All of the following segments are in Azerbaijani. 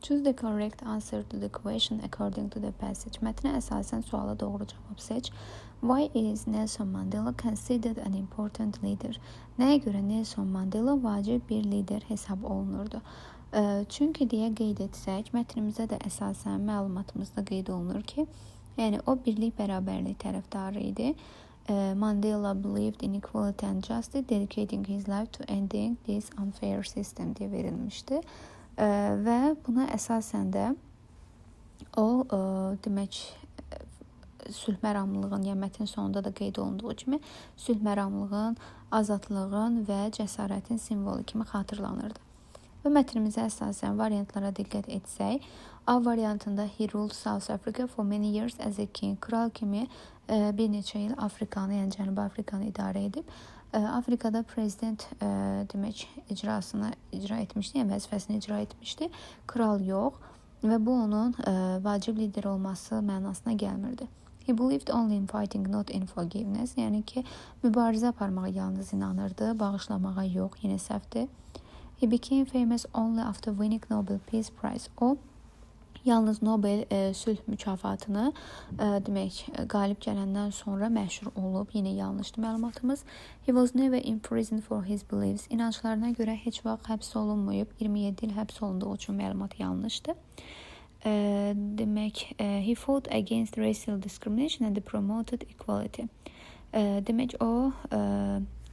Choose the correct answer to the question according to the passage. Mətnə əsasən suala doğru cavab seç. Why is Nelson Mandela considered an important leader? Nəyə görə Nelson Mandela vacib bir lider hesab olunurdu? Çünki deyə qeyd etsək, mətnimizdə də əsasən məlumatımızda qeyd olunur ki, yəni o birlik bərabərlik tərəfdarı idi. Mandela believed in equality and justice, dedicating his life to ending this unfair system deyə verilmişdi. Və buna əsasən də o demək sülh məramlılığın, yəni mətn sonunda da qeyd olunduğu kimi sülh məramlılığın, azadlığın və cəsarətin simvolu kimi xatırlanırdı. Və mətnimizə əsasən variantlara diqqət etsək, A variantında he ruled South Africa for many years as a king. Kral kimi bir neçə il Afrikanı, yəni Cənubi Afrikanı idarə edib. Afrikada prezident demək icra etmişdi, yəni vəzifəsini icra etmişdi. Kral yox və bu onun vacib lider olması mənasına gəlmirdi. He believed only in fighting, not in forgiveness. Yəni ki, mübarizə aparmağa yalnız inanırdı, bağışlamağa yox, yenə səhvdir. He became famous only after winning Nobel Peace Prize. O yalnız Nobel sülh mükafatını demək qalib gələndən sonra məşhur olub. Yenə yanlışdır məlumatımız. He was never imprisoned for his beliefs. İnançlarına görə heç vaxt həbs olunmayıb. 27 il həbs olunduğu üçün məlumat yanlışdır. Demək, he fought against racial discrimination and promoted equality. Demək, o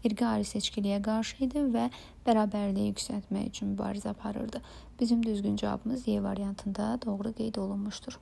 irqi seçkiliyə qarşı idi və bərabərliyi yüksəltmək üçün mübarizə aparırdı. Bizim düzgün cavabımız Y variantında doğru qeyd olunmuşdur.